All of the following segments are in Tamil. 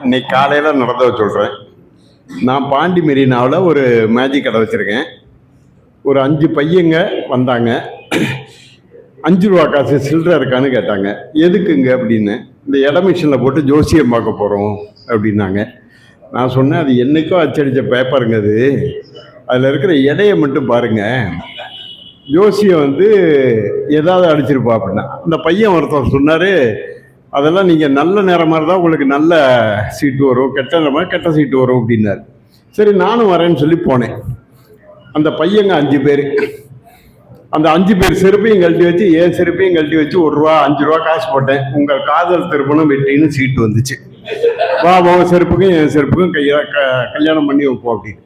இன்னைக்கு காலையில் நடந்ததை சொல்கிறேன். நான் பாண்டி மெரினாவில் ஒரு மேஜிக் கடை வச்சுருக்கேன். ஒரு 5 பையங்க வந்தாங்க. 5 ரூபா காசு சில்லறை இருக்கான்னு கேட்டாங்க. எதுக்குங்க அப்படின்னு. இந்த இட மிஷினில் போட்டு ஜோசியம் பார்க்க போகிறோம் அப்படின்னாங்க. நான் சொன்னேன், அது என்றைக்கோ அச்சடித்த பேப்பருங்க அது. அதில் இருக்கிற எடையை மட்டும் பாருங்கள். ஜோசியம் வந்து ஏதாவது அடிச்சிருப்பா அப்படின்னா. அந்த பையன் ஒருத்தர் சொன்னார், அதெல்லாம் நீங்கள் நல்ல நேரமாக இருந்தால் உங்களுக்கு நல்ல சீட்டு வரும், கெட்ட நேரமாக கெட்ட சீட்டு வரும் அப்படின்னாரு. சரி நானும் வரேன்னு சொல்லி போனேன். அந்த பையங்க 5 பேர். அந்த 5 பேர் செருப்பையும் கழட்டி வச்சு, என் செருப்பையும் கழட்டி வச்சு 1 ரூபா 5 ரூபா காசு போட்டேன். உங்கள் காதல் திருப்பணம் வெட்டின்னு சீட்டு வந்துச்சு. வா உன் செருப்புக்கும் என் செருப்புக்கும் கல்யாணம் பண்ணி வைப்போம் அப்படின்னு.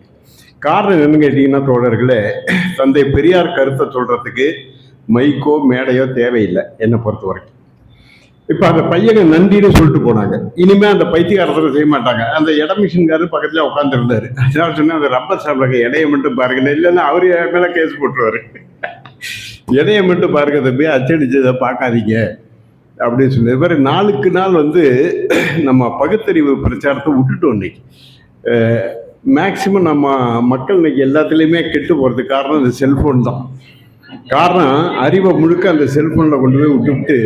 காரணம் என்னன்னு கேட்டீங்கன்னா தோழர்களே, தந்தை பெரியார் கருத்தை சொல்றதுக்கு மைக்கோ மேடையோ தேவையில்லை என்னை பொறுத்த வரைக்கும். இப்போ அந்த பையனை நன்றின்னு சொல்லிட்டு போனாங்க. இனிமே அந்த பைத்தியகாரத்தில் செய்ய மாட்டாங்க. அந்த இட மிஷின்காரர் பக்கத்துல உட்காந்துருந்தாரு. அதான் சொன்னேன், அந்த ரப்பர் சாப்பிடுங்க, இடையை மட்டும் பாருங்க, இல்லைன்னா அவரு மேல கேஸ் போட்டுருவாரு. இடையை மட்டும் பாருங்க தம்பி, அச்சடிச்சதை பார்க்காதீங்க அப்படின்னு சொல்லி. இது மாதிரி நாளுக்கு நாள் வந்து நம்ம பகுத்தறிவு பிரச்சாரத்தை விட்டுட்டோம். இன்னைக்கு மேக்சிமம் நம்ம மக்கள் இன்னைக்கு எல்லாத்துலேயுமே கெட்டு போகிறதுக்கு காரணம் இந்த செல்ஃபோன் தான். காரணம் அறிவை முழுக்க அந்த செல்ஃபோனில் கொண்டு போய் விட்டுவிட்டு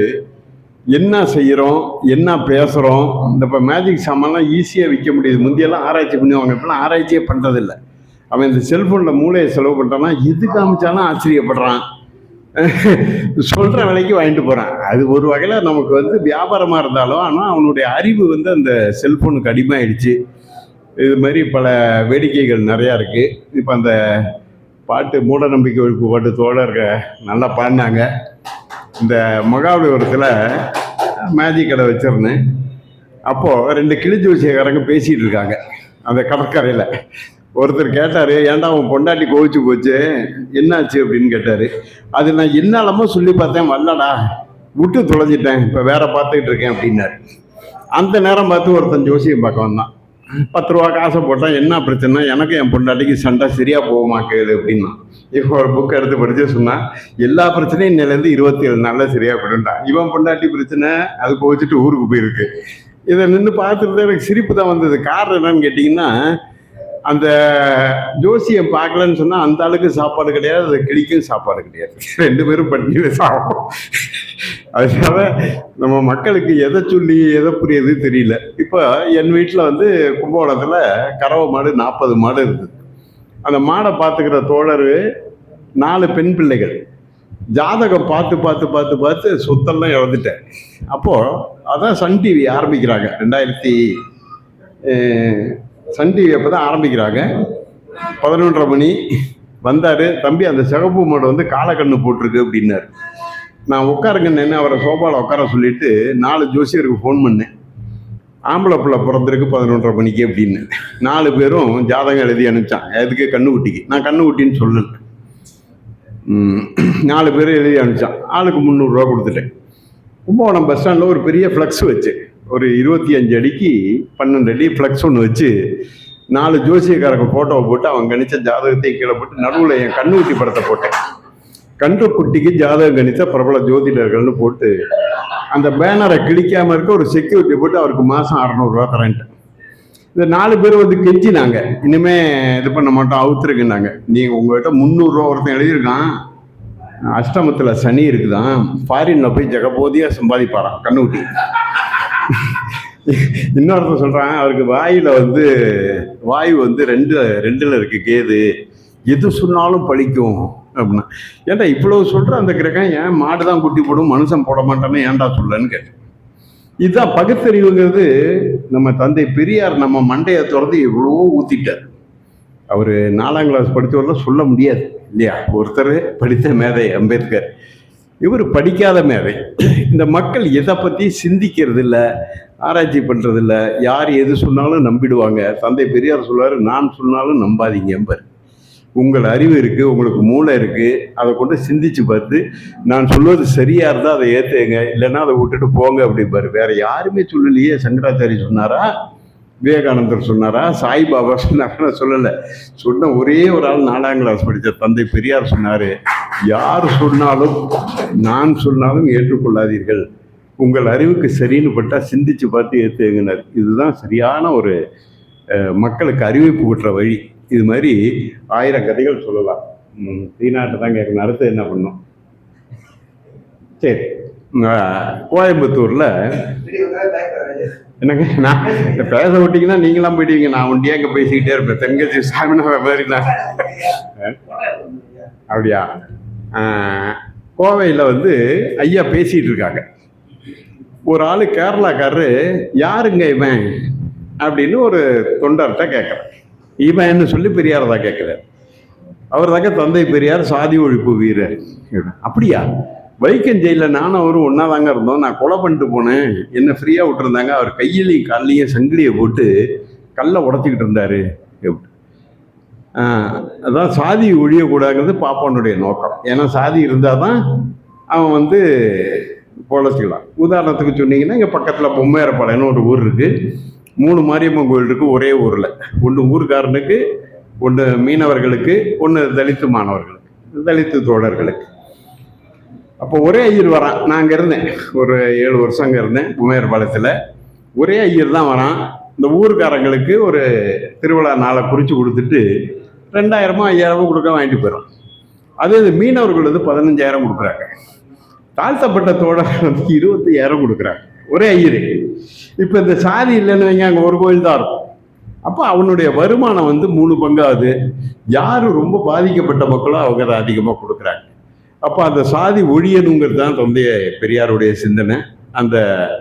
என்ன செய்கிறோம், என்ன பேசுகிறோம். இந்த இப்போ மேஜிக் சாமான்லாம் ஈஸியாக விற்க முடியுது. முந்தியெல்லாம் ஆராய்ச்சி பண்ணுவாங்க, இப்பெல்லாம் ஆராய்ச்சியே பண்ணுறதில்லை. அவன் இந்த செல்ஃபோனில் மூளையை செலவு பண்ணுறான்னா எது காமிச்சாலும் ஆச்சரியப்படுறான். சொல்கிற விலைக்கு வாங்கிட்டு போகிறான். அது ஒரு வகையில் நமக்கு வந்து வியாபாரமாக இருந்தாலும், ஆனால் அவனுடைய அறிவு வந்து அந்த செல்ஃபோனுக்கு அடிமையாயிடுச்சு. இது மாதிரி பல வேடிக்கைகள் நிறையா இருக்குது. இப்போ அந்த பாட்டு மூட நம்பிக்கை ஒழிப்பு பாட்டு தோழர்கள் நல்லா பாடினாங்க. இந்த மகாபலிபுரத்தில் மேஜிக் கடை வச்சிருந்தேன். அப்போது 2 கிளிஜோசியக்காரங்க பேசிகிட்டு இருக்காங்க அந்த கடற்கரையில். ஒருத்தர் கேட்டார், ஏன்டா உன் பொண்டாட்டி கோவிச்சு போச்சு, என்னாச்சு அப்படின்னு கேட்டார். அது நான் என்னாலமோ சொல்லி பார்த்தேன், வரலடா, விட்டு தொலைஞ்சிட்டேன், இப்போ வேற பார்த்துக்கிட்டு இருக்கேன் அப்படின்னாரு. அந்த நேரம் பார்த்து ஒருத்தன் ஜோசியம் பார்க்க வந்தான். 10 ரூபா காசை போட்டால் என்ன பிரச்சனை, எனக்கு என் பொண்டாட்டிக்கு சண்டை சரியாக போகுமா கேளு அப்படின்னா. இப்போ ஒரு புக் எடுத்து படித்து சொன்னால், எல்லா பிரச்சனையும் இன்னிலேருந்து 27 நாளில் சரியாக போயிட்டான். இவன் பொண்டாட்டி பிரச்சனை அது போச்சுட்டு ஊருக்கு போயிருக்கு. இதை நின்று பார்த்துட்டு எனக்கு சிரிப்பு தான் வந்தது. காரணம் என்னன்னு கேட்டிங்கன்னா, அந்த ஜோசியம் பார்க்கலன்னு சொன்னால் அந்த ஆளுக்கு சாப்பாடு கிடையாது, அது கிளிக்கும் சாப்பாடு கிடையாது. 2 பேரும் பட்டினியில் சாப்பிடும். அதனால நம்ம மக்களுக்கு எதை சொல்லி எதை புரியுது தெரியல. இப்போ என் வீட்டில் வந்து கும்பகோணத்தில் கறவை மாடு 40 மாடு இருக்குது. அந்த மாடை பார்த்துக்கிற தோழர் 4 பெண் பிள்ளைகள். ஜாதகம் பார்த்து பார்த்து பார்த்து பார்த்து சொத்தெல்லாம் இழந்துட்டேன். அப்போது அதான் சன் டிவி ஆரம்பிக்கிறாங்க. 2000 சன் டிவி அப்போ தான் ஆரம்பிக்கிறாங்க. 11:30 மணி வந்தார். தம்பி அந்த சிகப்பு மாடு வந்து காலக்கண்ணு போட்டிருக்கு அப்படின்னாரு. நான் உட்காருங்கன்னு அவரை சோபாவில் உட்கார சொல்லிட்டு 4 ஜோசியருக்கு ஃபோன் பண்ணேன். ஆம்பளை பிள்ளை பிறந்திருக்கு 11:30 மணிக்கு அப்படின்னு. 4 பேரும் ஜாதகம் எழுதி அனுப்பிச்சான். எதுக்கு? கண்ணுக்குட்டிக்கு. நான் கண்ணுக்குட்டின்னு சொல்லலை. 4 பேரும் எழுதி அனுப்பிச்சான். ஆளுக்கு 300 ரூபா கொடுத்துட்டேன். கும்பகோணம் பஸ் ஸ்டாண்டில் ஒரு பெரிய ஃப்ளக்ஸ் வச்சு, ஒரு 25 அடிக்கு 12 அடி ஃப்ளக்ஸ் ஒன்று வச்சு 4 ஜோசியக்காரங்க ஃபோட்டோவை போட்டு அவன் கணிச்ச ஜாதகத்தை கீழே போட்டு நடுவில் என் கண்ணுக்குட்டி படத்தை போட்டேன். கன்றுக்குட்டிக்கு ஜாதகம் கணித்த பிரபல ஜோதிடர்கள்னு போட்டு அந்த பேனரை கிழிக்காமல் இருக்க ஒரு செக்யூரிட்டி போட்டு அவருக்கு மாதம் 600 ரூபா தரேன்ட்டு. இந்த 4 பேர் வந்து கெஞ்சினாங்க, இனிமே இது பண்ண மாட்டோம், அவுத்துருக்குனாங்க. நீங்கள் உங்கள்கிட்ட 300 ரூபா ஒருத்தன் எழுதியிருக்கான், அஷ்டமத்தில் சனி இருக்குதான், ஃபாரின்ல போய் ஜெகபோதியாக சம்பாதிப்பாரான் கண்ணுக்குட்டி. இன்னொருத்தர் சொல்கிறான், அவருக்கு வாயு வந்து 2ல் இருக்கு கேது, எது சொன்னாலும் பழிக்கும் அப்படின்னா. ஏன்டா இவ்வளவு சொல்ற அந்த கிரகம் ஏன் மாடு தான் குட்டி போடும் மனுஷன் போட மாட்டான்னு ஏன்டா சொல்லன்னு கேட்டேன். இதுதான் பகுத்தறிவுங்கிறது. நம்ம தந்தை பெரியார் நம்ம மண்டையை திறந்து எவ்வளவோ ஊத்திட்டார். அவர் 4ஆம் கிளாஸ் படித்தவரெல்லாம் சொல்ல முடியாது இல்லையா? ஒருத்தர் படித்த மேதை அம்பேத்கர், இவர் படிக்காத மேதை. இந்த மக்கள் எதை பற்றி சிந்திக்கிறது இல்லை, ஆராய்ச்சி பண்ணுறது இல்லை. யார் எது சொன்னாலும் நம்பிடுவாங்க. தந்தை பெரியார் சொல்லுவார், நான் சொன்னாலும் நம்பாதீங்க எம்பர். உங்கள் அறிவு இருக்குது, உங்களுக்கு மூளை இருக்குது, அதை கொண்டு சிந்திச்சு பார்த்து நான் சொல்வது சரியாக இருந்தால் அதை ஏற்றுங்க, இல்லைன்னா அதை விட்டுட்டு போங்க அப்படிம்பாரு. வேற யாருமே சொல்லலையே. சங்கராச்சாரி சொன்னாரா, விவேகானந்தர் சொன்னாரா, சாய்பாபா சொன்னாரா? சொல்லலை. சொன்ன ஒரே ஒரு ஆள் 4ஆம் கிளாஸ் படித்த தந்தை பெரியார் சொன்னார், யார் சொன்னாலும் நான் சொன்னாலும் ஏற்றுக்கொள்ளாதீர்கள், உங்கள் அறிவுக்கு சரின்னு பட்டா சிந்திச்சு பார்த்து ஏற்றுங்கினார். இதுதான் சரியான ஒரு மக்களுக்கு அறிவிப்பு விட்டுற வழி. இது மாதிரி 1000 கதைகள் சொல்லலாம். தீநாட்டை தான் கேட்கணும். அடுத்து என்ன பண்ணும்? சரி, கோயம்புத்தூர்ல என்னங்க, நான் பேச விட்டீங்கன்னா நீங்களாம் போயிடுவீங்க. நான் ஒண்டியா அங்கே பேசிக்கிட்டே இருப்பேன். தென்கட்சி சாமிநாத மாதிரி தான். அப்படியா? கோவையில் வந்து ஐயா பேசிட்டு இருக்காங்க. ஒரு ஆள் கேரளாக்காரரு, யாருங்க இவன் அப்படின்னு ஒரு தொண்டர்கிட்ட கேட்குறேன். இவன் சொல்லி பெரியார் தான் கேட்குறாரு. அவர் தாங்க தந்தை பெரியார், சாதி ஒழிப்பு வீரர். அப்படியா? வைக்கம் ஜெயிலில் நானும் அவரும் ஒன்றா தாங்க இருந்தோம். நான் கொலை பண்ணிட்டு போனேன், என்னை ஃப்ரீயாக விட்டுருந்தாங்க. அவர் கையிலையும் கால்லையும் சங்கிலியை போட்டு கல்லை உடச்சிக்கிட்டு இருந்தார். அதான் சாதி ஒழியக்கூடாதுங்கிறது பாப்பானுடைய நோக்கம். ஏன்னா சாதி இருந்தால் தான் அவன் வந்து பொழைச்சிக்கலாம். உதாரணத்துக்கு சொன்னீங்கன்னா, இங்கே பக்கத்தில் பொம்மையரப்பாளையம்னு ஒரு ஊர் இருக்குது. 3 மாரியம்மன் கோயில் இருக்குது ஒரே ஊரில். ஒன்று ஊர்காரனுக்கு, ஒன்று மீனவர்களுக்கு, ஒன்று தலித்து மாணவர்களுக்கு, தலித்து தோழர்களுக்கு. அப்போ ஒரே ஐயர் வரான். நான் அங்கே இருந்தேன், ஒரு 7 வருஷம் அங்கே இருந்தேன் பொம்மையரப்பாளையத்தில். ஒரே ஐயர் தான் வரான். இந்த ஊர்காரங்களுக்கு ஒரு திருவிழா நாளை குறித்து கொடுத்துட்டு 2000 5000 கொடுக்க வாங்கிட்டு போயிடும். அது மீனவர்கள் வந்து 15000 கொடுக்குறாங்க. தாழ்த்தப்பட்ட தோழர்கள் வந்து 25000 கொடுக்குறாங்க. ஒரே ஐயர். இப்போ இந்த சாதி இல்லைன்னு வைங்க, அங்கே ஒரு கோயில் தான் இருக்கும். அப்போ அவனுடைய வருமானம் வந்து 3 பங்காகுது. யார் ரொம்ப பாதிக்கப்பட்ட மக்களோ அவங்க தான் அதிகமாக கொடுக்குறாங்க. அப்போ அந்த சாதி ஒழியணுங்கிறது தான் தந்தை பெரியாருடைய சிந்தனை.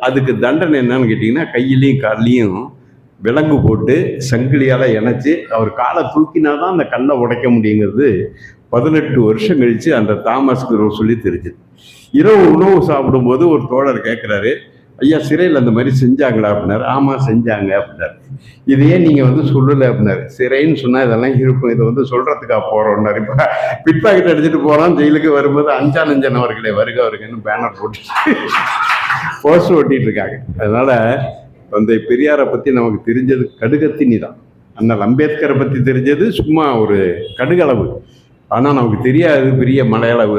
அதுக்கு தண்டனை என்னன்னு கேட்டிங்கன்னா, கையிலையும் கால்லையும் விலங்கு போட்டு சங்கிலியால் இணைச்சி அவர் காலை தூக்கினா தான் அந்த கல்லை உடைக்க முடியுங்கிறது 18 வருஷம் கழித்து அந்த தாமஸ் சொல்லி தெரிஞ்சுது. இரவு உணவு சாப்பிடும்போது ஒரு தோழர் கேட்குறாரு, ஐயா சிறையில் அந்த மாதிரி செஞ்சாங்களா அப்படின்னாரு. ஆமாம் செஞ்சாங்க அப்படின்னாரு. இதையே நீங்கள் வந்து சொல்லலை அப்படின்னாரு. சிறைன்னு சொன்னால் இதெல்லாம் இருக்கும், இதை வந்து சொல்கிறதுக்காக போகிறோம்னாரு. இப்போ பிட்பாக்கெட் அடிச்சுட்டு போகிறான், ஜெயிலுக்கு வரும்போது அஞ்சானஞ்சன் அவர்களே வருக வருகன்னு பேனர் போட்டு போஸ்டர் ஒட்டிகிட்டு இருக்காங்க. அதனால் தந்தை பெரியாரை பற்றி நமக்கு தெரிஞ்சது கடுகத்தினி தான். அண்ணல் அம்பேத்கரை பற்றி தெரிஞ்சது சும்மா ஒரு கடுகளவு. ஆனால் நமக்கு தெரியாது பெரிய மலையளவு.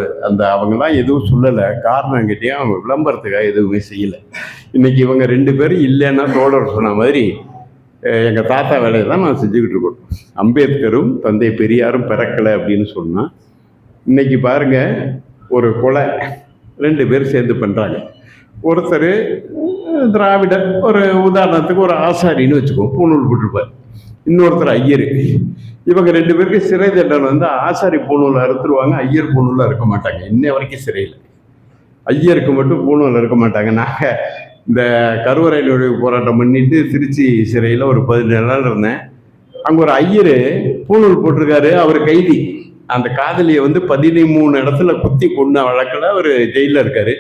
அவங்கெல்லாம் எதுவும் சொல்லலை. காரணம் கேட்டே அவங்க விளம்பரத்துக்காக எதுவுமே செய்யலை. இன்னைக்கு இவங்க 2 பேரும் இல்லைன்னா தோழர் சொன்ன மாதிரி எங்கள் தாத்தா வேலையை தான் நான் செஞ்சுக்கிட்டு இருக்கோம். அம்பேத்கரும் தந்தை பெரியாரும் பிறக்கலை அப்படின்னு சொன்னால், இன்னைக்கு பாருங்க ஒரு கொலை 2 பேர் சேர்ந்து பண்ணுறாங்க. ஒருத்தர் திராவிடர், ஒரு உதாரணத்துக்கு ஒரு ஆசாரின்னு வச்சுக்கோ, பூணூல் போட்டிருப்பார். இன்னொருத்தர் ஐயர். இவங்க 2 பேருக்கு சிறை தண்டனை வந்து ஆசாரி பூணூலை அறுத்துருவாங்க, ஐயர் பூணூலில் இருக்க மாட்டாங்க. இன்ன வரைக்கும் சிறையில் ஐயருக்கு மட்டும் பூணூலில் இருக்க மாட்டாங்க. நாங்கள் இந்த கருவறை நுழைவு போராட்டம் பண்ணிட்டு திருச்சி சிறையில் ஒரு 17 நாள் இருந்தேன். அங்கே ஒரு ஐயர் பூணூல் போட்டிருக்காரு, அவர் கைதி. அந்த காதலியை வந்து 13 இடத்துல குத்தி கொண்ட வழக்கில் அவர் ஜெயிலில் இருக்காரு.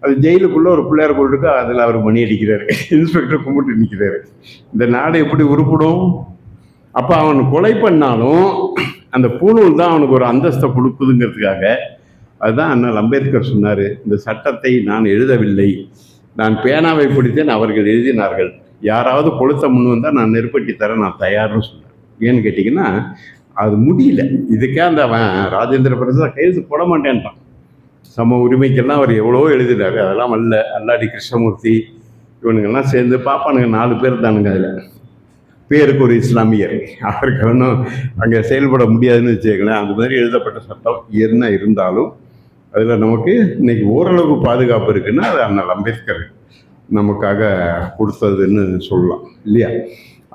அது ஜெயிலுக்குள்ளே ஒரு பிள்ளையார் கோயில் இருக்கு, அதில் அவர் மணி அடிக்கிறாரு. இன்ஸ்பெக்டர் கும்பிட்டு நிற்கிறாரு. இந்த நாடு எப்படி உருப்பிடும்? அப்போ அவன் கொலை பண்ணாலும் அந்த பூணூல் தான் அவனுக்கு ஒரு அந்தஸ்தை கொடுக்குதுங்கிறதுக்காக. அதுதான் அண்ணல் அம்பேத்கர் சொன்னார், இந்த சட்டத்தை நான் எழுதவில்லை, நான் பேனாவை பிடித்தேன், அவர்கள் எழுதினார்கள். யாராவது கொளுத்த முன் வந்தால் நான் நெருப்பட்டி தர நான் தயார்னு சொன்னேன். ஏன்னு கேட்டிங்கன்னா, அது முடியல. இதுக்கே அவன் ராஜேந்திர பிரசாத் கையெழுத்து போட மாட்டேன்ட்டான். சம உரிமைக்கெல்லாம் அவர் எவ்வளோ எழுதினாரு. அதெல்லாம் அல்ல. அல்லாடி கிருஷ்ணமூர்த்தி இவனுங்கெல்லாம் சேர்ந்து பாப்பானுங்க 4 பேர் தானுங்க. அதில் பேருக்கு ஒரு இஸ்லாமியர், அவருக்கு ஒன்றும் அங்கே செயல்பட முடியாதுன்னு வச்சுக்கங்களேன். அந்த மாதிரி எழுதப்பட்ட சட்டம் என்ன இருந்தாலும் அதில் நமக்கு இன்னைக்கு ஓரளவு பாதுகாப்பு இருக்குன்னா அது அண்ணல் அம்பேத்கர் நமக்காக கொடுத்ததுன்னு சொல்லலாம் இல்லையா?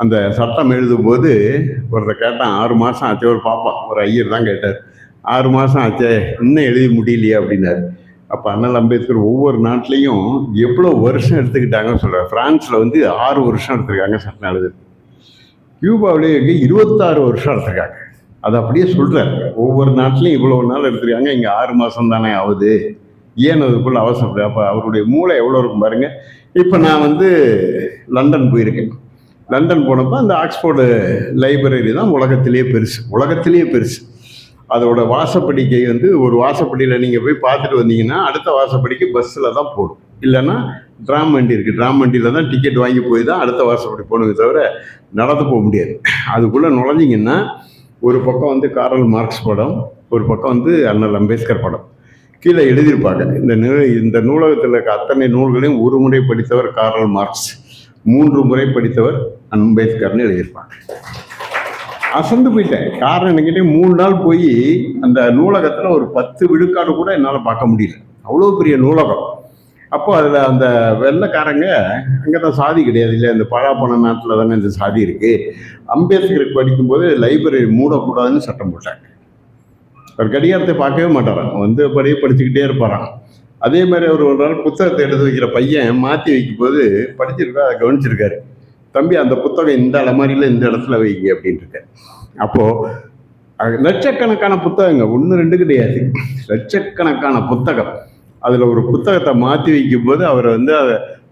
அந்த சட்டம் எழுதும்போது ஒருத்தர் கேட்டான், 6 மாதம் ஆச்சு. ஒரு பாப்பா, ஒரு ஐயர் தான் கேட்டார், 6 மாதம் ஆச்சே இன்னும் எழுதி முடியலையே அப்படின்னாரு. அப்போ அண்ணல் அம்பேத்கர் ஒவ்வொரு நாட்டிலையும் எவ்வளோ வருஷம் எடுத்துக்கிட்டாங்கன்னு சொல்கிறார். ஃப்ரான்ஸில் வந்து 6 வருஷம் எடுத்துருக்காங்க சட்டம் எழுது. கியூபாவிலேயே 26 வருஷம் எடுத்துருக்காங்க. அது அப்படியே சொல்கிறார். ஒவ்வொரு நாட்டிலையும் இவ்வளோ நாள் எடுத்துருக்காங்க, இங்கே 6 மாதம் தானே ஆகுது, ஏன் அதுக்குள்ளே அவசரப்படு? அப்போ அவருடைய மூளை எவ்வளோ இருக்கும் பாருங்க. இப்போ நான் வந்து லண்டன் போயிருக்கேன். லண்டன் போனப்போ அந்த ஆக்ஸ்போர்டு லைப்ரரி தான் உலகத்திலேயே பெருசு. அதோட வாசப்படிக்கை வந்து ஒரு வாசப்படியில் நீங்கள் போய் பார்த்துட்டு வந்தீங்கன்னா அடுத்த வாசப்படிக்கு பஸ்ஸில் தான் போடும், இல்லைன்னா ட்ராம் வண்டி இருக்குது. ட்ராம் வண்டியில் தான் டிக்கெட் வாங்கி போய் தான் அடுத்த வாசப்படி போகணுமே தவிர நடந்து போக முடியாது. அதுக்குள்ளே நுழைஞ்சிங்கன்னா ஒரு பக்கம் வந்து காரல் மார்க்ஸ் படம், ஒரு பக்கம் வந்து அண்ணல் அம்பேத்கர் படம். கீழே எழுதியிருப்பாங்க, இந்த நூலகத்தில் இருக்க அத்தனை நூல்களையும் ஒரு முறை படித்தவர் கார்ல் மார்க்ஸ், 3 முறை படித்தவர் அம்பேத்கர்னு எழுதியிருப்பாங்க. அசந்து போயிட்டேன். காரணம் என்னங்கிட்டே 3 நாள் போய் அந்த நூலகத்தில் ஒரு 10 விழுக்காடு கூட என்னால் பார்க்க முடியல. அவ்வளோ பெரிய நூலகம். அப்போ அதில் அந்த வெள்ளைக்காரங்க அங்கே தான் சாதி கிடையாது இல்லையா, இந்த பழாப்பண நாட்டில் தானே இந்த சாதி இருக்குது. அம்பேத்கருக்கு படிக்கும்போது லைப்ரரி மூடக்கூடாதுன்னு சட்டம் போட்டாங்க. அவர் கடிகாரத்தை பார்க்கவே மாட்டாராம், வந்து படிச்சுக்கிட்டே இருப்பாராம். அதே மாதிரி அவர் ஒரு நாள் புத்தகத்தை எடுத்து வைக்கிற பையன் மாற்றி வைக்கும்போது படிச்சிருக்கா, அதை கவனிச்சிருக்காரு. தம்பி அந்த புத்தகம் இந்த அலமாரியில் இந்த இடத்துல வைங்க அப்படின்ட்டு இருக்காரு. அப்போது லட்சக்கணக்கான புத்தகங்க, 1 2 கிடையாது, லட்சக்கணக்கான புத்தகம். அதில் ஒரு புத்தகத்தை மாற்றி வைக்கும்போது அவர் வந்து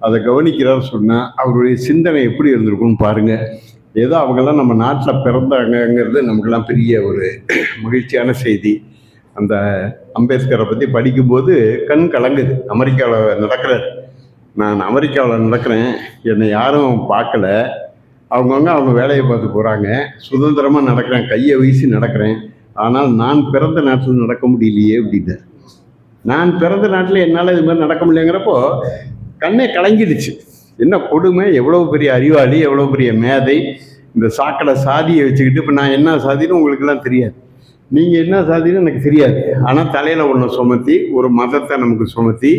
அதை கவனிக்கிறார் சொன்னால் அவருடைய சிந்தனை எப்படி இருந்திருக்குன்னு பாருங்கள். ஏதோ அவங்கெல்லாம் நம்ம நாட்டில் பிறந்தாங்கங்கிறது நமக்கெல்லாம் பெரிய ஒரு மகிழ்ச்சியான செய்தி. அந்த அம்பேத்கரை பற்றி படிக்கும்போது கண் கலங்குது. அமெரிக்காவில் நடக்கிறார், நான் அமெரிக்காவில் நடக்கிறேன், என்னை யாரும் பார்க்கல, அவங்கவுங்க அவங்க வேலையை பார்த்து போகிறாங்க, சுதந்திரமாக நடக்கிறேன், கையை வீசி நடக்கிறேன், ஆனால் நான் பிறந்த நாட்டில் நடக்க முடியலையே அப்படின்னார். நான் பிறந்த நாட்டில் என்னால் இது மாதிரி நடக்க முடியலைங்கிறப்போ கண்ணே கலங்கிடுச்சு. என்ன கொடுமை, எவ்வளோ பெரிய அறிவாளி, எவ்வளோ பெரிய மேதை, இந்த சாக்கடை சாதியை வச்சுக்கிட்டு இப்போ நான் என்ன சாதின்னு உங்களுக்கெல்லாம் தெரியாது, நீங்கள் என்ன சாதின்னு எனக்கு தெரியாது, ஆனால் தலையில் ஒன்று சுமத்தி ஒரு மதத்தை நமக்கு சுமத்தி,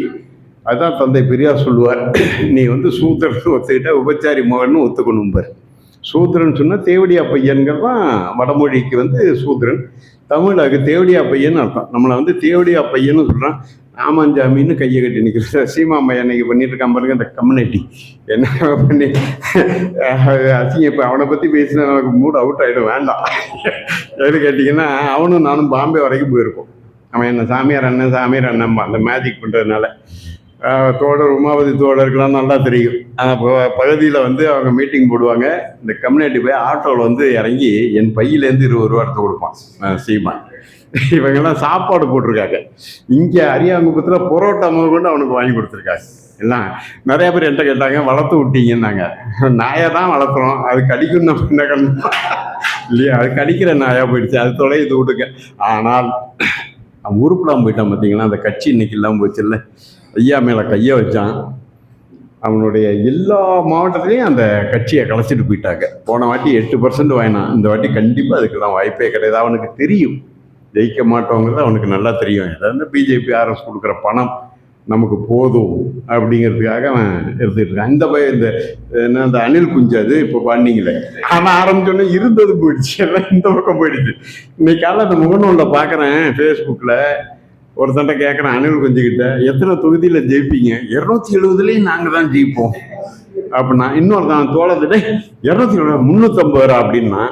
அதுதான் தந்தை பெரியார் சொல்லுவார், நீ வந்து சூத்திரன்னு ஒத்துக்கிட்ட உபச்சாரி மகன்னு ஒத்துக்கணும்பார். சூத்திரன் சொன்னால் தேவடியா பையன்கள் தான் வடமொழிக்கு வந்து சூத்திரன், தமிழுக்கு தேவடியா பையன்னு அர்த்தம். நம்மளை வந்து தேவடியா பையன்னு சொல்கிறான். ஆமாஞ்சாமின்னு கையை கட்டி நிற்கிற சீமாம்மா அன்னைக்கு பண்ணிட்டு இருக்கான் பாருங்க அந்த கம்யூனிட்டி, என்ன பண்ணி அசிங்க. இப்போ அவனை பற்றி பேசினா நமக்கு மூட் அவுட் ஆகிடும், வேண்டாம். எது கேட்டிங்கன்னா அவனும் நானும் பாம்பே வரைக்கும் போயிருக்கோம். அவன் என்ன சாமியார் அண்ணன்பா அந்த மேஜிக் பண்ணுறதுனால. தோழர் உமாவதி தோழருக்கெல்லாம் நல்லா தெரியும். பகுதியில் வந்து அவங்க மீட்டிங் போடுவாங்க, இந்த கம்யூனிட்டி போய் ஆட்டோவில் வந்து இறங்கி என் பையிலேருந்து 20 ரூபா எடுத்து கொடுப்பான் சீமா. இவங்கெல்லாம் சாப்பாடு போட்டிருக்காங்க. இங்கே அரியாங்குப்பத்தில் புரோட்டா முதல் கொண்டு அவனுக்கு வாங்கி கொடுத்துருக்காங்க. எல்லாம் நிறைய பேர் என்கிட்ட கேட்டாங்க, வளர்த்து விட்டீங்கன்னாங்க. நாயை தான் வளர்த்துறோம், அது கடிக்கும் நம்ம என்ன கண்டோம் இல்லையா, அது கடிக்கிற நாயாக போயிடுச்சு, அது தொலைது விட்டுங்க. ஆனால் அவன் உருப்படாமல் போயிட்டான் பார்த்தீங்களா, அந்த கட்சி இன்னைக்கு இல்லாமல் போச்சுல்ல. ஐயா மேலே கையை வச்சான், அவனுடைய எல்லா மாவட்டத்துலேயும் அந்த கட்சியை கலைச்சிட்டு போயிட்டாங்க. போன வாட்டி 8% வாங்கினான், இந்த வாட்டி கண்டிப்பாக அதுக்கெல்லாம் வாய்ப்பே கிடையாது. அவனுக்கு தெரியும் ஜெயிக்க மாட்டோங்கிறது அவனுக்கு நல்லா தெரியும். ஏதாவது பிஜேபி ஆர்எஸ் கொடுக்குற பணம் நமக்கு போதும் அப்படிங்கிறதுக்காக அவன் எடுத்துக்கிட்டு இருக்கான். இந்த என்ன அந்த அணில் குஞ்சு அது இப்போ பண்ணிங்களே, ஆனால் ஆரம்பிச்சோன்னே இருந்தது போயிடுச்சு, எல்லாம் இந்த பக்கம் போயிடுச்சு. இன்னைக்கு காலையில் அந்த முகநூலில் பார்க்குறேன், ஃபேஸ்புக்கில் ஒருத்தன்ட்ட கேட்குறேன், அணில் குஞ்சுக்கிட்ட எத்தனை தொகுதியில் ஜெயிப்பீங்க? 270 நாங்கள் தான் ஜெயிப்போம் அப்படின்னா. இன்னொருத்தான் தோழத்துட்டு 270 350 அப்படின்னா.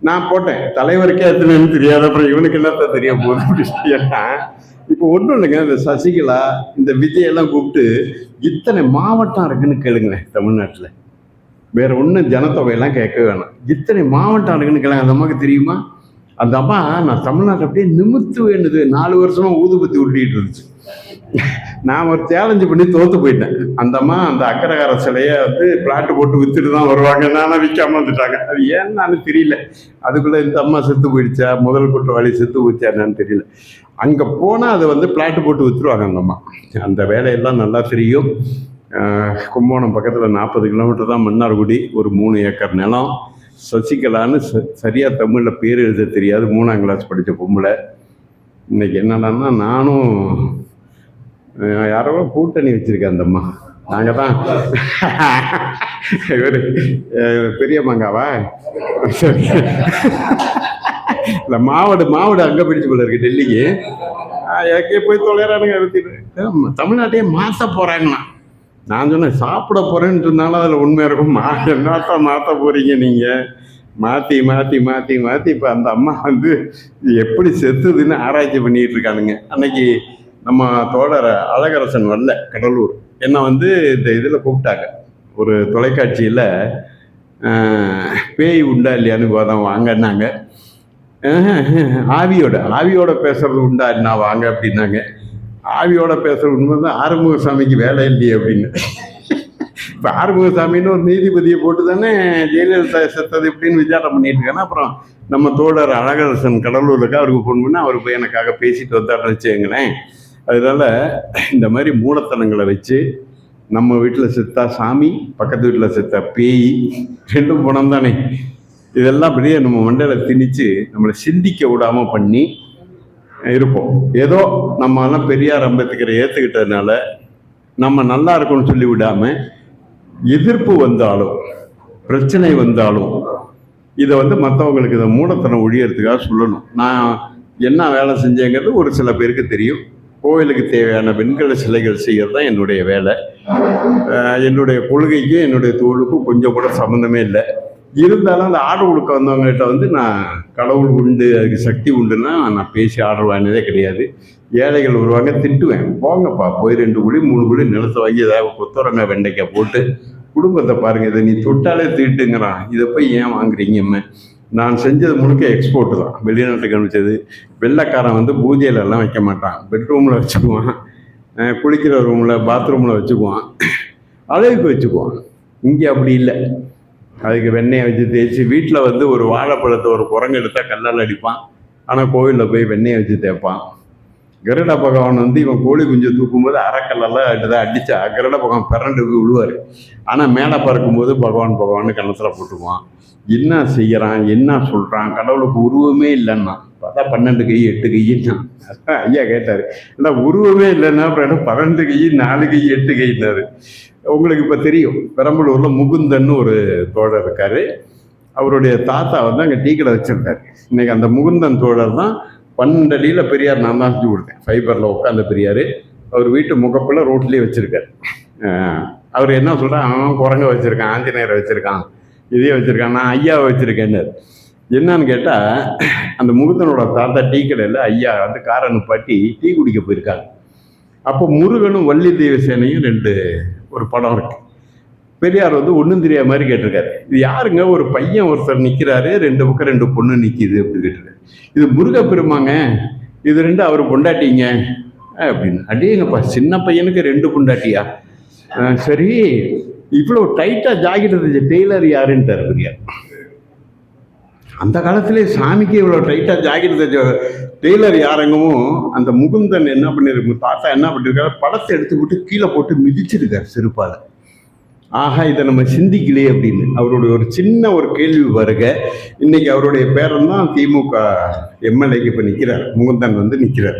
நான் போட்டேன், தலைவருக்கே எத்தனைன்னு தெரியாது, அப்புறம் இவனுக்கு என்னத்தான் தெரிய போகுது அப்படின்னு. ஏன்னா இப்போ ஒன்றும் இல்லைங்க, இந்த சசிகலா இந்த விஜயெல்லாம் கூப்பிட்டு இத்தனை மாவட்டம் இருக்குன்னு கேளுங்களேன் தமிழ்நாட்டில். வேற ஒன்றும் ஜனத்தொகையெல்லாம் கேட்க வேணாம், இத்தனை மாவட்டம் இருக்குன்னு கேளுங்க. அந்த அம்மாவுக்கு தெரியுமா? அந்த அம்மா நான் தமிழ்நாட்டை அப்படியே நிமித்து வேண்டுது, 4 வருஷமா ஊதுபத்தி உருட்டிகிட்டு இருந்துச்சு. நான் ஒரு சேலஞ்சு பண்ணி தோற்று போயிட்டேன். அந்த அம்மா அந்த அக்கரகார சிலையை வந்து பிளாட்டு போட்டு வித்துட்டு தான் வருவாங்க, நானும் விற்காம வந்துட்டாங்க. அது ஏன்னு தெரியல. அதுக்குள்ளே இந்த அம்மா செத்து போயிடுச்சா, முதல் குற்றவாளி செத்து போயிடுச்சா என்னன்னு தெரியல. அங்கே போனால் அதை வந்து பிளாட்டு போட்டு வித்துருவாங்க அந்த அம்மா. அந்த வேலையெல்லாம் நல்லா தெரியும். கும்பகோணம் பக்கத்தில் 40 கிலோமீட்டர் தான் மன்னார்குடி, ஒரு 3 ஏக்கர் நிலம். சசிகலான்னு சரியாக தமிழில் பேர் எழுத தெரியாது, 3ஆம் கிளாஸ் படித்த பொம்பளை. இன்னைக்கு என்னடான்னா நானும் யாரோ கூட்டணி வச்சிருக்கேன் அந்த அம்மா. நாங்கள் தான் இவர் பெரிய மங்காவா இல்லை மாவடு அங்கே பிடிச்சு போல இருக்கு டெல்லிக்கு. எனக்கே போய் தொலைறானுங்க. தமிழ்நாட்டையே மாற்ற போகிறாங்கண்ணா. நான் சொன்னேன் சாப்பிட போகிறேன்னு சொன்னாலும் அதில் உண்மை இருக்கும். என்னத்தான் மாற்ற போகிறீங்க நீங்கள்? மாற்றி மாற்றி மாற்றி மாற்றி இப்போ அந்த அம்மா வந்து எப்படி செத்துதுன்னு ஆராய்ச்சி பண்ணிகிட்டு இருக்கானுங்க. அன்னைக்கு நம்ம தோழர் அழகரசன் வரல, கடலூர், என்னை வந்து இந்த இதில் கூப்பிட்டாங்க ஒரு தொலைக்காட்சியில். பேய் உண்டா இல்லையான்னு வாதம் வாங்கினாங்க. ஆவியோட பேசுறது உண்டா என்ன வாங்க அப்படின்னாங்க. ஆவியோட பேசுறது உண்மை தான், ஆறுமுகசாமிக்கு வேலை இல்லையே அப்படின்னு. இப்போ ஆறுமுகசாமின்னு ஒரு நீதிபதியை போட்டு தானே ஜெயலலிதா செத்தது எப்படின்னு விசாரணை பண்ணிட்டு இருக்காங்க. அப்புறம் நம்ம தோழர் அழகரசன் கடலூருக்கு அவருக்கு ஃபோன் பண்ணி அவர் போய் எனக்காக பேசிட்டு வந்தாருன்னு வச்சுங்களேன். அதனால இந்த மாதிரி மூடத்தனங்களை வச்சு நம்ம வீட்டில் செத்தா சாமி, பக்கத்து வீட்டில் செத்தா பேய், ரெண்டும் குணம் தானே. இதெல்லாம் அப்படியே நம்ம மண்டையில் திணிச்சு நம்மளை சிந்திக்க விடாம பண்ணி இருப்போம். ஏதோ நம்ம எல்லாம் பெரியார் அம்பேத்கரை ஏற்றுக்கிட்டதுனால நம்ம நல்லா இருக்கும்னு சொல்லி விடாம, எதிர்ப்பு வந்தாலும் பிரச்சனை வந்தாலும் இதை மற்றவங்களுக்கு இதை மூடத்தனம் ஒழியறதுக்காக சொல்லணும். நான் என்ன வேலை செஞ்சேங்கிறது ஒரு சில பேருக்கு தெரியும். கோவிலுக்கு தேவையான வெண்கல சிலைகள் செய்கிறது தான் என்னுடைய வேலை. என்னுடைய கொள்கைக்கும் என்னுடைய தொழிலுக்கும் கொஞ்சம் கூட சம்மந்தமே இல்லை. இருந்தாலும் அந்த ஆர்டர் கொடுக்க வந்தவங்ககிட்ட நான் கடவுள் உண்டு, அதுக்கு சக்தி உண்டுன்னா நான் பேசி ஆர்டர் வாங்கினதே கிடையாது. ஏழைகள் வருவாங்க, திட்டுவேன், போங்கப்பா போய் 2 குழி 3 குழி நிலத்தை வாங்கி ஏதாவது கொத்தரங்க வெண்டைக்காய் போட்டு குடும்பத்தை பாருங்க, இதை நீ தொட்டாலே தீட்டுங்கிறான், இதை போய் ஏன் வாங்குறீங்கம்ம. நான் செஞ்சது முழுக்க எக்ஸ்போர்ட் தான், வெளிநாட்டுக்கு அனுப்பிச்சது. வெள்ளைக்காரன் பூஜையிலெல்லாம் வைக்க மாட்டான், பெட்ரூமில் வச்சுக்குவான், குளிக்கிற ரூமில் பாத்ரூமில் வச்சுக்குவான், அழகுக்கு வச்சுக்குவான். இங்கே அப்படி இல்லை. அதுக்கு வெண்ணெயை வச்சு தேய்ச்சி வீட்டில் ஒரு வாழைப்பழத்தை ஒரு குரங்கு எடுத்தால் கல்லால் அடிப்பான், ஆனால் கோவிலில் போய் வெண்ணெயை வச்சு தேய்ப்பான். கருட பகவான் இவன் கோழி குஞ்சு தூக்கும்போது அரைக்கல்லாம் அடித்தா கருட பகவான் பிறண்டு விழுவார். ஆனால் மேலே பறக்கும்போது பகவான் கணத்தில் போட்டுக்குவான். என்ன செய்கிறான், என்ன சொல்கிறான், கடவுளுக்கு உருவமே இல்லைன்னா பார்த்தா 12 கை 8 கைன்னா. ஐயா கேட்டார், இல்லை உருவமே இல்லைன்னா அப்புறம் 12 கை 4 கை 8 கைன்னாரு. உங்களுக்கு இப்போ தெரியும், பெரம்பலூரில் முகுந்தன்னு ஒரு தோழர் இருக்கார். அவருடைய தாத்தா அங்கே டீ கடை வச்சுருக்காரு. இன்னைக்கு அந்த முகுந்தன் தோழர் தான் 12 அடியில் பெரியார் நான் தான் செஞ்சு கொடுத்தேன். ஃபைபரில் உட்காந்த பெரியார் அவர் வீட்டு முகப்பில் ரோட்லேயே வச்சுருக்காரு. அவர் என்ன சொல்கிறார், அவன் குரங்க வச்சுருக்கான், ஆஞ்சநேயரை வச்சுருக்கான், இதே வச்சுருக்கான், நான் ஐயாவை வச்சுருக்கேன்னு. என்னன்னு கேட்டால், அந்த முகுந்தனோட தாத்தா டீ கடையில் ஐயா காரை நிப்பாட்டி டீ குடிக்க போயிருக்காங்க. அப்போ முருகனும் வள்ளி தேவசேனையும் ஒரு படம் இருக்கு. பெரியார் ஒன்றும் தெரியாத மாதிரி கேட்டிருக்காரு, இது யாருங்க, ஒரு பையன் ஒருத்தர் நிற்கிறாரு, 2 பக்கம் 2 பொண்ணு நிற்கிது அப்படின்னு கேட்டிருக்காரு. இது முருக பெருமாங்க, இது 2 அவர் பொண்டாட்டிங்க அப்படின்னு. அடேங்கப்பா, சின்ன பையனுக்கு 2 பொண்டாட்டியா? சரி, இவ்வளோ டைட்டாக ஜாக்கெட் இருந்துச்சு, டெய்லர் யாருன்ட்டார் பெரியார். அந்த காலத்திலே சாமிக்கு இவ்வளோ டைட்டாக ஜாக்கெட் தைச்ச டெய்லர் யாருங்கவும் அந்த முகுந்தன் என்ன பண்ணிருக்கு, தாத்தா என்ன பண்ணிருக்காரு, படத்தை எடுத்து போட்டு கீழே போட்டு மிதிச்சிருக்காரு செருப்பால். ஆஹா, இதை நம்ம சிந்திக்கலையே அப்படின்னு அவருடைய ஒரு சின்ன ஒரு கேள்வி வருக. இன்னைக்கு அவருடைய பேரன் தான் திமுக எம்எல்ஏக்கு இப்போ நிற்கிறார். முகுந்தன் நிற்கிறார்.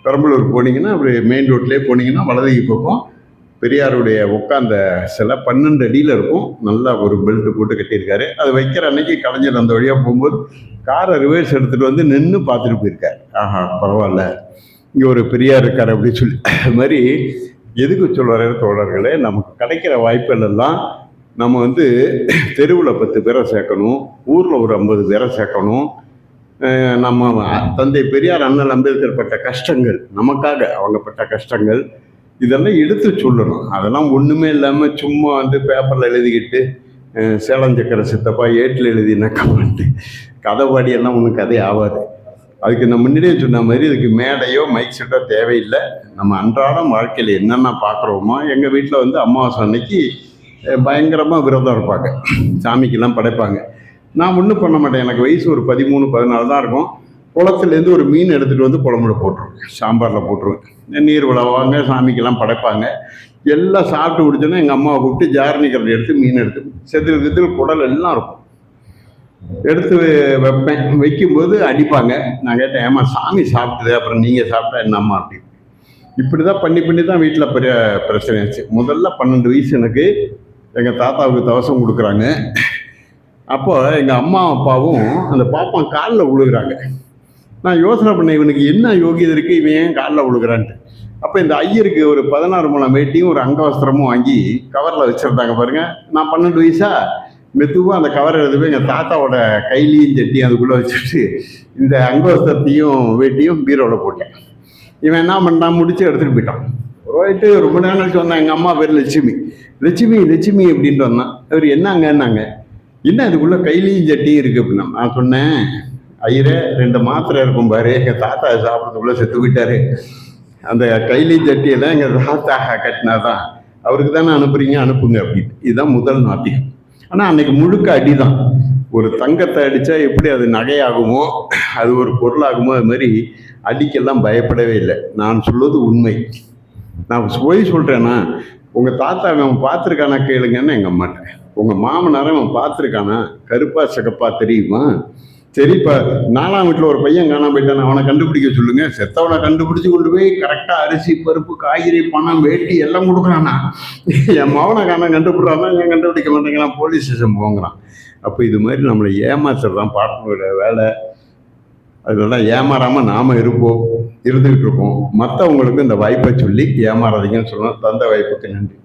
பெரம்பலூர் போனீங்கன்னா அப்படி மெயின் ரோட்லேயே போனீங்கன்னா வலதுகை பக்கம் பெரியாருடைய உட்காந்த சிலை 12 அடியில் இருக்கும். நல்லா ஒரு பெல்ட் போட்டு கட்டியிருக்காரு. அது வைக்கிற அன்னைக்கு கலைஞர் அந்த வழியாக போகும்போது காரை ரிவர்ஸ் எடுத்துகிட்டு நின்று பார்த்துட்டு போயிருக்காரு. ஆஹா, பரவாயில்ல, இங்கே ஒரு பெரியார் இருக்கார் அப்படின்னு சொல்லி. அது மாதிரி எதுக்கு சொல்கிற தோழர்களே, நமக்கு கிடைக்கிற வாய்ப்புகள் எல்லாம் நம்ம தெருவில் 10 பேரை சேர்க்கணும், ஊரில் ஒரு 50 பேரை சேர்க்கணும். நம்ம தந்தை பெரியார் அண்ணல் அம்பேத்கர் பட்ட கஷ்டங்கள், நமக்காக அவங்க பட்ட கஷ்டங்கள், இதெல்லாம் எடுத்து சொல்லணும். அதெல்லாம் ஒன்றுமே இல்லாமல் சும்மா பேப்பரில் எழுதிக்கிட்டு சேலஞ்சக்கரை சித்தப்பா ஏட்டில் எழுதின கமெண்ட்டு கதை பாடியெல்லாம் ஒன்றும் கதை ஆகாது. அதுக்கு நான் முன்னாடியே சொன்ன மாதிரி இதுக்கு மேடையோ மைக் செட்டோ தேவையில்லை. நம்ம அன்றாடம் வாழ்க்கையில் என்னென்ன பார்க்குறோமோ, எங்கள் வீட்டில் அமாவாசை அன்னைக்கு பயங்கரமாக விரதம் இருப்பாங்க, சாமிக்கெல்லாம் படைப்பாங்க. நான் ஒன்றும் பண்ண மாட்டேன். எனக்கு வயசு ஒரு 13, 14 தான் இருக்கும். குளத்துலேருந்து ஒரு மீன் எடுத்துகிட்டு குழம்புல போட்டுருவேன், சாம்பாரில் போட்டுருவேன். நீர் விளவாங்க, சாமிக்கெல்லாம் படைப்பாங்க. எல்லாம் சாப்பிட்டு முடிச்சோன்னா எங்கள் அம்மாவை கூப்பிட்டு ஜாரணி கரண்டி எடுத்து மீன் எடுத்து செதில் குடல் எல்லாம் இருக்கும் எடுத்து வைப்பேன். வைக்கும்போது அடிப்பாங்க. நான் கேட்டேன், ஏமா சாமி சாப்பிட்டுது, அப்புறம் நீங்கள் சாப்பிட்டா என்னம்மா அப்படி. இப்படி தான் பண்ணி தான் வீட்டில் பெரிய பிரச்சனையாச்சு. முதல்ல 12 வயசு எனக்கு எங்கள் தாத்தாவுக்கு தவசம் கொடுக்குறாங்க. அப்போ எங்கள் அம்மா அப்பாவும் அந்த பாப்பான் காலில் விழுகிறாங்க. நான் யோசனை பண்ணேன், இவனுக்கு என்ன யோகியது இருக்குது, இவன் ஏன் காலில் விழுகிறான்ட்டு. அப்போ இந்த ஐயருக்கு ஒரு 16 முழம் வேட்டியும் ஒரு அங்கவஸ்திரமும் வாங்கி கவரில் வச்சுருந்தாங்க பாருங்கள். நான் 12 வயசா மெதுவாக அந்த கவரை எடுத்து எங்கள் தாத்தாவோட கையிலையும் சட்டியும் அதுக்குள்ளே வச்சுட்டு இந்த அங்கவஸ்திரத்தையும் வேட்டியும் பீரோவில் போட்டேன். இவன் என்ன பண்ணான், முடிச்சு எடுத்துகிட்டு போயிட்டான். போயிட்டு ரொம்ப நேரம் கழிச்சு வந்தான். எங்கள் அம்மா பேர் லட்சுமி அப்படின்ட்டு வந்தான். அவர் என்னங்கன்னாங்க, என்ன இதுக்குள்ளே கையிலையும் சட்டியும் இருக்குது அப்படின்னா. நான் சொன்னேன், ஐயரே 2 மாத்திரை இருக்கும் பாரு, எங்கள் தாத்தா சாப்பிட்றதுக்குள்ளே செத்து போயிட்டாரு. அந்த கையிலையும் சட்டியெல்லாம் எங்கள் தாத்தா கட்டினாதான், அவருக்கு தானே அனுப்புறீங்க, அனுப்புங்க அப்படின்னு. இதுதான் முதல் நாத்தியம். ஆனால் அன்னைக்கு முழுக்க அடிதான். ஒரு தங்கத்தை அடித்தா எப்படி அது நகையாகுமோ, அது ஒரு பொருளாகுமோ, அது மாதிரி அடிக்கெல்லாம் பயப்படவே இல்லை. நான் சொல்வது உண்மை. நான் போய் சொல்கிறேன்னா, உங்கள் தாத்தா அவன் பார்த்துருக்கானா கேளுங்கன்னு எங்கள் அம்மாட்ட. உங்கள் மாமனாரை அவன் பார்த்துருக்கானா, கருப்பா சிகப்பா தெரியுமா? சரிப்பா, 4ஆம் வீட்டில் ஒரு பையன் காணாம போயிட்டான், அவனை கண்டுபிடிக்க சொல்லுங்க. செத்தவனை கண்டுபிடிச்சி கொண்டு போய் கரெக்டாக அரிசி பருப்பு காய்கறி பணம் வேட்டி எல்லாம் கொடுக்குறானா. என் மகனை கண்டுபிடுறான்னா ஏன் கண்டுபிடிக்க மாட்டேங்கிறான், போலீஸ் ஸ்டேஷன் போங்கிறான். அப்போ இது மாதிரி நம்மளை ஏமாத்துறது தான் பார்ட்னரோட வேலை. அதெல்லாம் ஏமாறாமல் நாம் இருந்துகிட்டு இருக்கோம். மற்றவங்களுக்கு இந்த வாய்ப்பை சொல்லி ஏமாறாதீங்கன்னு சொல்லணும். தந்த வாய்ப்புக்கு நன்றி.